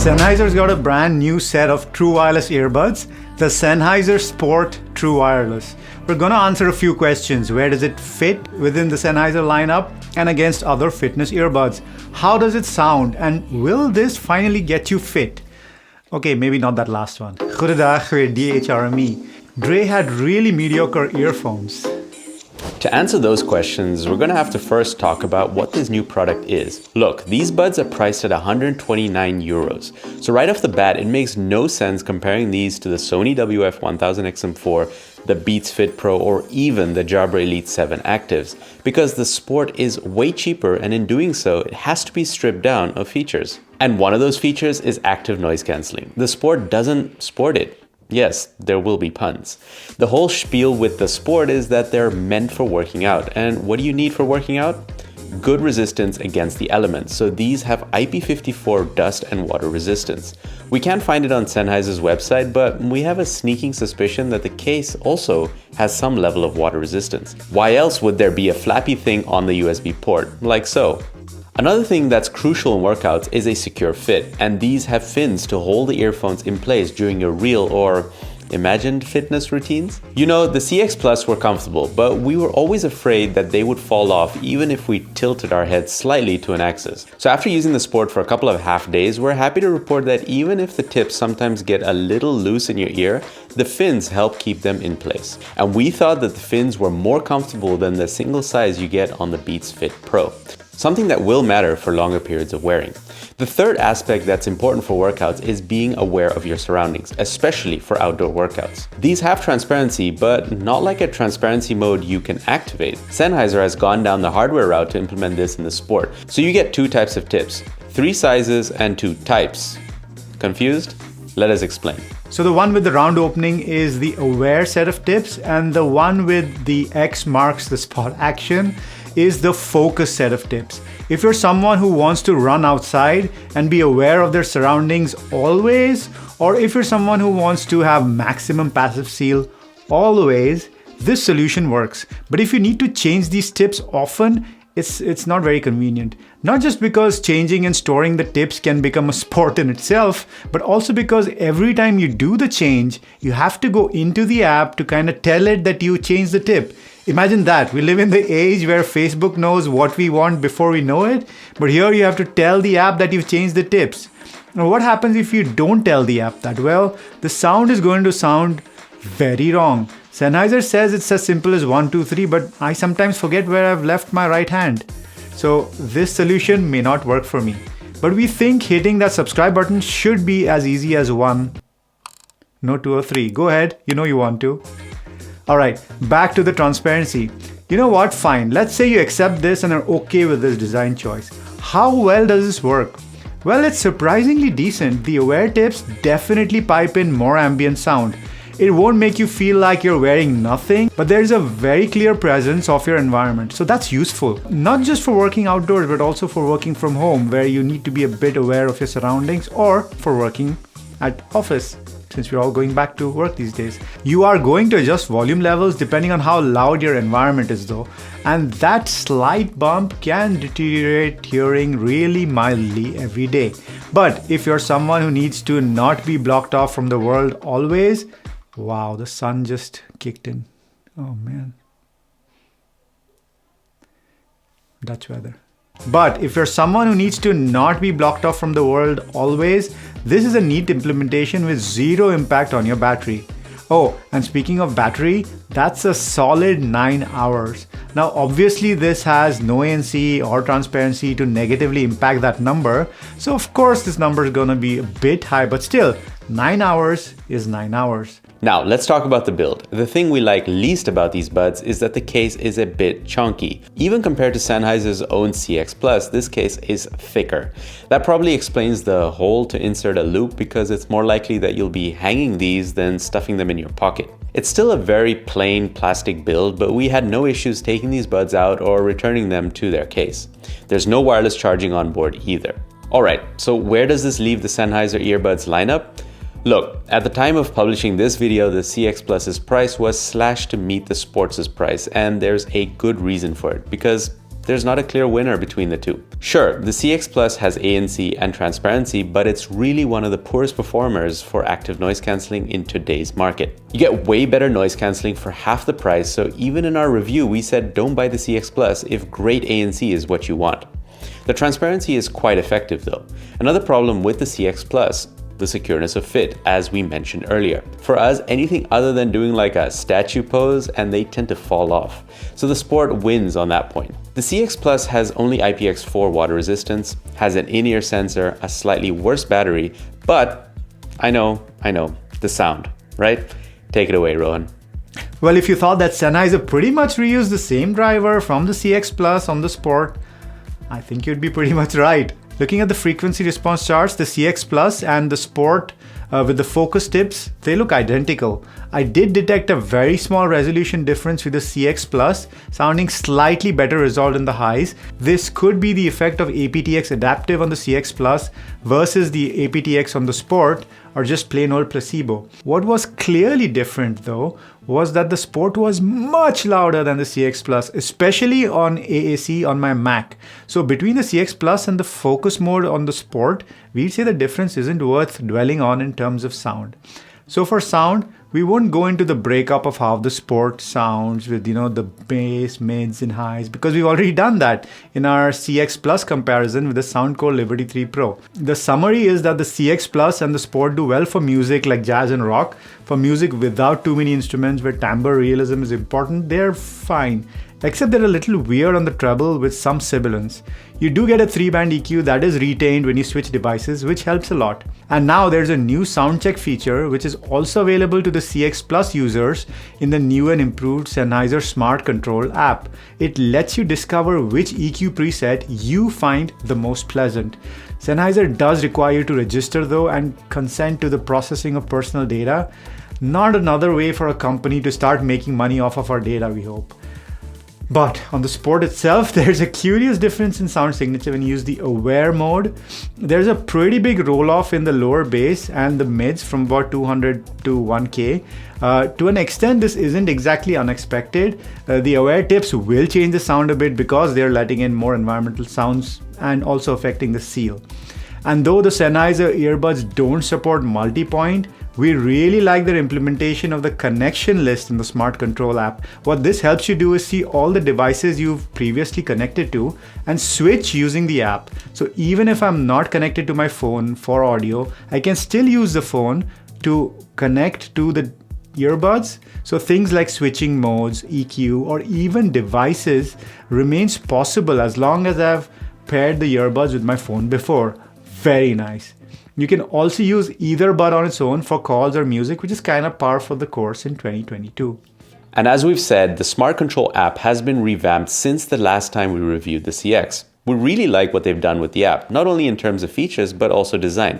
Sennheiser's got a brand new set of true wireless earbuds, the Sennheiser Sport True Wireless. We're going to answer a few questions. Where does it fit within the Sennheiser lineup and against other fitness earbuds? How does it sound, and will this finally get you fit? Okay, maybe not that last one. Goedendag weer DHRME. Dre had really mediocre earphones. To answer those questions, we're going to have to first talk about what this new product is. Look, these buds are priced at 129 euros. So right off the bat, it makes no sense comparing these to the Sony WF-1000XM4, the Beats Fit Pro, or even the Jabra Elite 7 Actives, because the Sport is way cheaper, and in doing so, it has to be stripped down of features. And one of those features is active noise cancelling. The Sport doesn't sport it. Yes, there will be puns. The whole spiel with the Sport is that they're meant for working out. And what do you need for working out? Good resistance against the elements. So these have IP54 dust and water resistance. We can't find it on Sennheiser's website, but we have a sneaking suspicion that the case also has some level of water resistance. Why else would there be a flappy thing on the USB port, like so? Another thing that's crucial in workouts is a secure fit, and these have fins to hold the earphones in place during your real or imagined fitness routines. You know, the CX Plus were comfortable, but we were always afraid that they would fall off even if we tilted our heads slightly to an axis. So after using the Sport for a couple of half days, we're happy to report that even if the tips sometimes get a little loose in your ear, the fins help keep them in place. And we thought that the fins were more comfortable than the single size you get on the Beats Fit Pro. Something that will matter for longer periods of wearing. The third aspect that's important for workouts is being aware of your surroundings, especially for outdoor workouts. These have transparency, but not like a transparency mode you can activate. Sennheiser has gone down the hardware route to implement this in the Sport. So you get two types of tips, 3 sizes and 2 types. Confused? Let us explain. So the one with the round opening is the aware set of tips, and the one with the X marks the spot action is the focus set of tips. If you're someone who wants to run outside and be aware of their surroundings always, or if you're someone who wants to have maximum passive seal always, this solution works. But if you need to change these tips often, it's not very convenient. Not just because changing and storing the tips can become a sport in itself, but also because every time you do the change, you have to go into the app to kind of tell it that you changed the tip. Imagine that. We live in the age where Facebook knows what we want before we know it, but here you have to tell the app that you've changed the tips. Now what happens if you don't tell the app that? Well, the sound is going to sound very wrong. Sennheiser says it's as simple as 1, 2, 3, but I sometimes forget where I've left my right hand. So this solution may not work for me. But we think hitting that subscribe button should be as easy as 1, no 2 or 3. Go ahead, you know you want to. Alright, back to the transparency. You know what? Fine. Let's say you accept this and are okay with this design choice. How well does this work? Well, it's surprisingly decent. The aware tips definitely pipe in more ambient sound. It won't make you feel like you're wearing nothing, but there's a very clear presence of your environment. So that's useful. Not just for working outdoors, but also for working from home, where you need to be a bit aware of your surroundings, or for working at office, since we're all going back to work these days. You are going to adjust volume levels depending on how loud your environment is though. And that slight bump can deteriorate hearing really mildly every day. But if you're someone who needs to not be blocked off from the world always, wow, the sun just kicked in. Oh man. Dutch weather. But if you're someone who needs to not be blocked off from the world always, this is a neat implementation with zero impact on your battery. Oh, and speaking of battery, that's a solid 9 hours. Now, obviously this has no ANC or transparency to negatively impact that number. So of course this number is gonna be a bit high, but still, 9 hours is 9 hours. Now, let's talk about the build. The thing we like least about these buds is that the case is a bit chunky. Even compared to Sennheiser's own CX Plus, this case is thicker. That probably explains the hole to insert a loop, because it's more likely that you'll be hanging these than stuffing them in your pocket. It's still a very plain plastic build, but we had no issues taking these buds out or returning them to their case. There's no wireless charging on board either. Alright, so where does this leave the Sennheiser earbuds lineup? Look, at the time of publishing this video, the CX Plus's price was slashed to meet the Sports' price, and there's a good reason for it, because There's not a clear winner between the two. Sure, the CX Plus has ANC and transparency, but it's really one of the poorest performers for active noise cancelling in today's market. You get way better noise cancelling for half the price, so even in our review, we said don't buy the CX Plus if great ANC is what you want. The transparency is quite effective though. Another problem with the CX Plus, the secureness of fit, as we mentioned earlier. For us, anything other than doing like a statue pose, and they tend to fall off. So the Sport wins on that point. The CX Plus has only IPX4 water resistance, has an in-ear sensor, a slightly worse battery, but I know, the sound, right? Take it away, Rohan. Well, if you thought that Sennheiser pretty much reused the same driver from the CX Plus on the Sport, I think you'd be pretty much right. Looking at the frequency response charts, the CX Plus and the Sport with the focus tips, they look identical. I did detect a very small resolution difference with the CX Plus, sounding slightly better resolved in the highs. This could be the effect of aptX adaptive on the CX Plus versus the aptX on the Sport, or just plain old placebo. What was clearly different though was that the Sport was much louder than the CX Plus, especially on AAC on my Mac. So between the CX Plus and the focus mode on the Sport, we'd say the difference isn't worth dwelling on in terms of sound. So for sound, we won't go into the breakup of how the Sport sounds with, the bass, mids and highs, because we've already done that in our CX Plus comparison with the Soundcore Liberty 3 Pro. The summary is that the CX Plus and the Sport do well for music like jazz and rock. For music without too many instruments where timbre realism is important, they're fine. Except they're a little weird on the treble with some sibilance. You do get a 3-band EQ that is retained when you switch devices, which helps a lot. And now there's a new sound check feature which is also available to the CX Plus users in the new and improved Sennheiser Smart Control app. It lets you discover which EQ preset you find the most pleasant. Sennheiser does require you to register though and consent to the processing of personal data. Not another way for a company to start making money off of our data, we hope. But on the Sport itself, there's a curious difference in sound signature when you use the aware mode. There's a pretty big roll-off in the lower bass and the mids from about 200 to 1K. To an extent, this isn't exactly unexpected. The aware tips will change the sound a bit because they're letting in more environmental sounds and also affecting the seal. And though the Sennheiser earbuds don't support multi-point, we really like their implementation of the connection list in the Smart Control app. What this helps you do is see all the devices you've previously connected to and switch using the app. So even if I'm not connected to my phone for audio, I can still use the phone to connect to the earbuds. So things like switching modes, EQ, or even devices remains possible as long as I've paired the earbuds with my phone before. Very nice. You can also use either bud on its own for calls or music, which is kind of par for the course in 2022. And as we've said, the Smart Control app has been revamped since the last time we reviewed the CX. We really like what they've done with the app, not only in terms of features, but also design.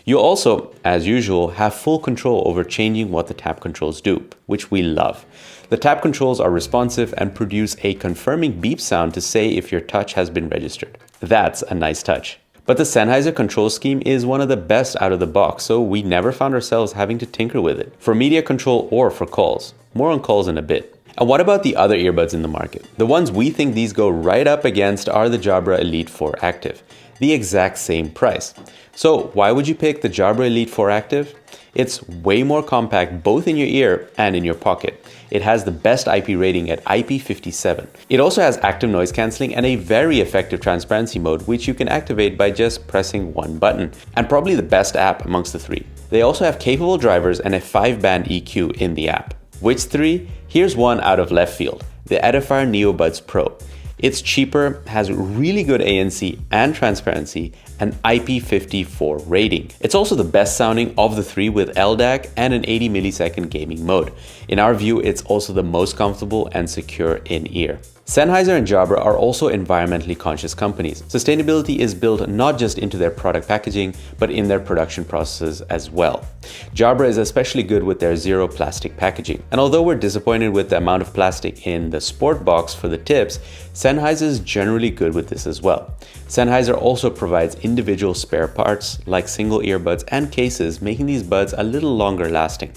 You also, as usual, have full control over changing what the tap controls do, which we love. The tap controls are responsive and produce a confirming beep sound to say if your touch has been registered. That's a nice touch. But the Sennheiser control scheme is one of the best out of the box, so we never found ourselves having to tinker with it, for media control or for calls. More on calls in a bit. And what about the other earbuds in the market? The ones we think these go right up against are the Jabra Elite 4 Active, the exact same price. So why would you pick the Jabra Elite 4 Active? It's way more compact both in your ear and in your pocket. It has the best IP rating at IP57. It also has active noise cancelling and a very effective transparency mode, which you can activate by just pressing one button, and probably the best app amongst the three. They also have capable drivers and a 5-band EQ in the app. Which three? Here's one out of left field, the Edifier NeoBuds Pro. It's cheaper, has really good ANC and transparency, and IP54 rating. It's also the best sounding of the three with LDAC and an 80 millisecond gaming mode. In our view, it's also the most comfortable and secure in ear. Sennheiser and Jabra are also environmentally conscious companies. Sustainability is built not just into their product packaging, but in their production processes as well. Jabra is especially good with their zero plastic packaging. And although we're disappointed with the amount of plastic in the Sport box for the tips, Sennheiser is generally good with this as well. Sennheiser also provides individual spare parts like single earbuds and cases, making these buds a little longer lasting.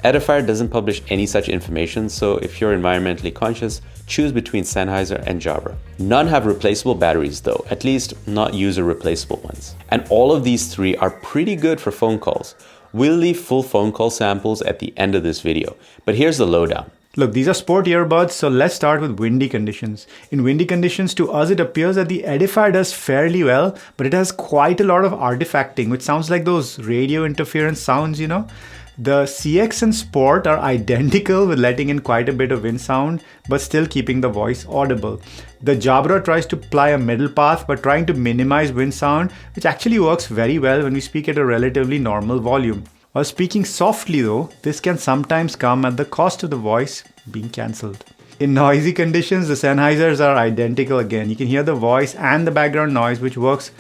Edifier doesn't publish any such information, so if you're environmentally conscious, choose between Sennheiser and Jabra. None have replaceable batteries though, at least not user replaceable ones. And all of these three are pretty good for phone calls. We'll leave full phone call samples at the end of this video, but here's the lowdown. Look, these are sport earbuds, so let's start with windy conditions. In windy conditions, to us it appears that the Edifier does fairly well, but it has quite a lot of artifacting, which sounds like those radio interference sounds, you know? The CX and Sport are identical with letting in quite a bit of wind sound, but still keeping the voice audible. The Jabra tries to ply a middle path, but trying to minimize wind sound, which actually works very well when we speak at a relatively normal volume. While speaking softly though, this can sometimes come at the cost of the voice being cancelled. In noisy conditions, the Sennheisers are identical again. You can hear the voice and the background noise, which works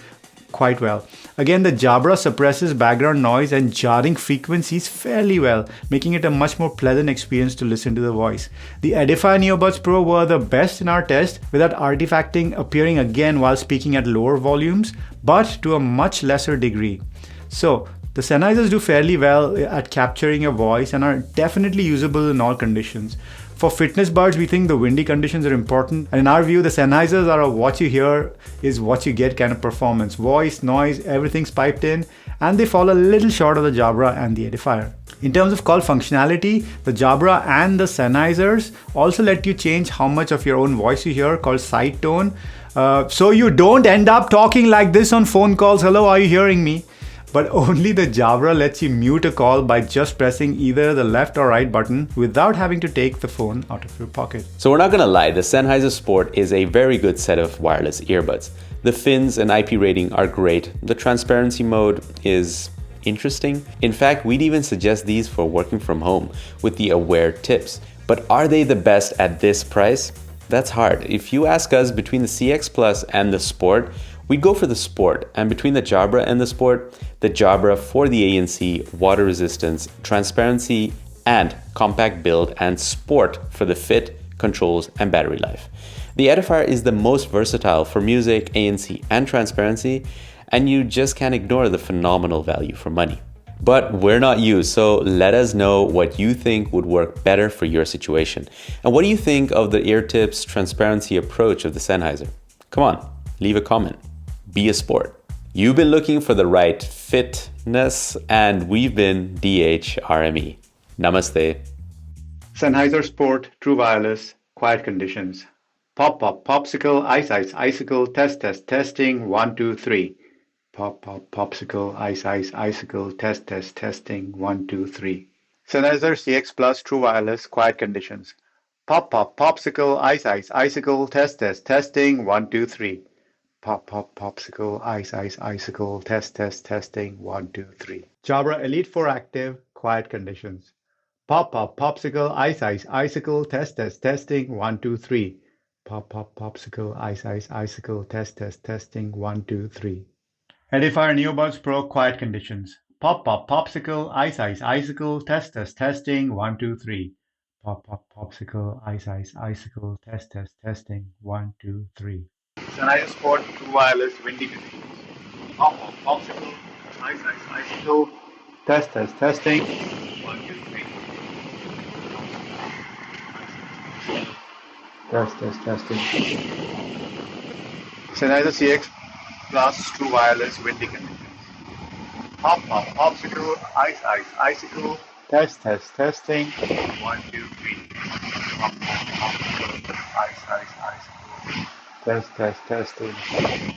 quite well. Again, the Jabra suppresses background noise and jarring frequencies fairly well, making it a much more pleasant experience to listen to the voice. The Edifier Neobuds Pro were the best in our test, with that artifacting appearing again while speaking at lower volumes, but to a much lesser degree. So, the Sennheisers do fairly well at capturing your voice and are definitely usable in all conditions. For fitness buds, we think the windy conditions are important, and in our view, the Sennheisers are a what you hear is what you get kind of performance. Voice, noise, everything's piped in, and they fall a little short of the Jabra and the Edifier. In terms of call functionality, the Jabra and the Sennheisers also let you change how much of your own voice you hear, called side tone. So you don't end up talking like this on phone calls, "Hello, are you hearing me?" But only the Jabra lets you mute a call by just pressing either the left or right button without having to take the phone out of your pocket. So we're not gonna lie, the Sennheiser Sport is a very good set of wireless earbuds. The fins and IP rating are great. The transparency mode is interesting. In fact, we'd even suggest these for working from home with the Aware tips. But are they the best at this price? That's hard. If you ask us between the CX Plus and the Sport, we'd go for the Sport, and between the Jabra and the Sport, the Jabra for the ANC, water resistance, transparency, and compact build, and Sport for the fit, controls, and battery life. The Edifier is the most versatile for music, ANC, and transparency, and you just can't ignore the phenomenal value for money. But we're not you, so let us know what you think would work better for your situation. And what do you think of the ear tips transparency approach of the Sennheiser? Come on, leave a comment. Be a sport. You've been looking for the right fitness, and we've been DHRME. Namaste. Sennheiser Sport True Wireless, quiet conditions. Pop, pop, popsicle, ice, ice, icicle, test, test, testing, 1, 2, 3. Pop, pop, popsicle, ice, ice, icicle, test, test, testing, 1, 2, 3. Sennheiser CX Plus True Wireless, quiet conditions. Pop, pop, popsicle, ice, ice, icicle, test, test, testing, 1, 2, 3. Pop, pop, popsicle, ice, ice, icicle, test, test, testing, 1, 2, 3. Jabra Elite 4 Active, quiet conditions. Pop, pop, popsicle, ice, ice, icicle, test, test, testing, 1, 2, 3. Pop, pop, popsicle, ice, ice, icicle, test, test, testing, 1, 2, 3. Edifier Neobuds Pro, quiet conditions. Pop, pop, popsicle, ice, ice, icicle, test, test, testing, 1, 2, 3. Pop, pop, popsicle, ice, ice, icicle, test, test, testing, 1, 2, 3. Sennheiser Sport True Wireless, windy conditions. Pop, pop, popsicle, ice, ice, icicle, test, test, testing, 1, 2, 3. Test, test, testing. Sennheiser CX Plus True Wireless, windy conditions. Pop, pop, popsicle, ice, ice, icicle, test, test, testing, 1, 2, 3. Pop, pop, popsicle, ice, ice, icicle, test, test, testing,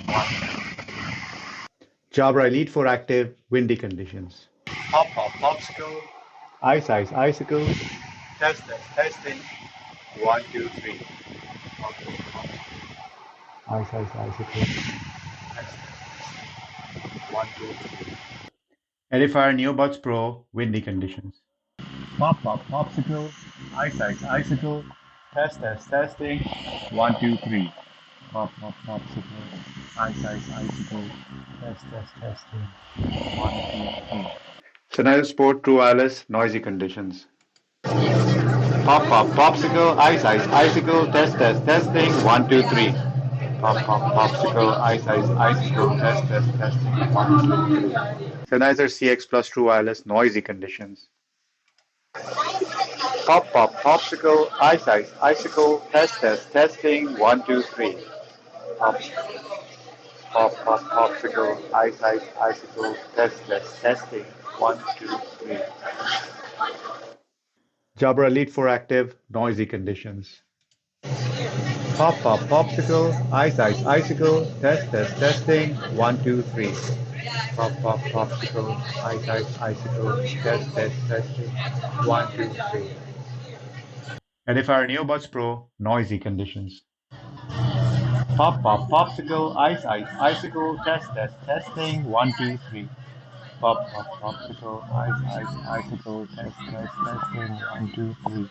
1, 2, 3. Jabra Elite 4 Active, windy conditions. Pop, pop, popsicle, ice, ice, icicle, test, test, testing, 1, 2, 3. Pop, pop, popsicle, ice, ice, icicle. 1, 2, 3. Edifier Neobuds Pro, windy conditions. Pop, pop, popsicle, ice, ice, icicle, test, test, testing, 1, 2, 3. Pop, pop, popsicle, ice, ice, icicle, test, test, testing, 1, 2, 3. Sennheiser Sport True Wireless, noisy conditions. Pop, pop, popsicle, ice, ice, icicle, test, test, testing, 1, 2, 3. Pop, pop, popsicle, ice, ice, icicle, test, test, testing, 1, 2, 3. Sennheiser CX Plus True Wireless, noisy conditions. Pop, pop, popsicle, ice, ice, icicle, test, test, testing, one, two, three. Pop, pop, pop, popsicle, ice, ice, icicle, test, test, testing, one, two, three. Jabra Elite for active, noisy conditions. Pop, pop, popsicle, ice, ice, icicle, test, test, testing, one, two, three. Pop, pop, popsicle, ice, ice, icicle, test, test, testing, one, two, three. Edifier Earbuds Pro, noisy conditions. Pop, pop, popsicle, ice, ice, icicle, test, test, testing, one, two, three. Pop, pop, popsicle, ice, ice, icicle, test, test, testing, one, two, three.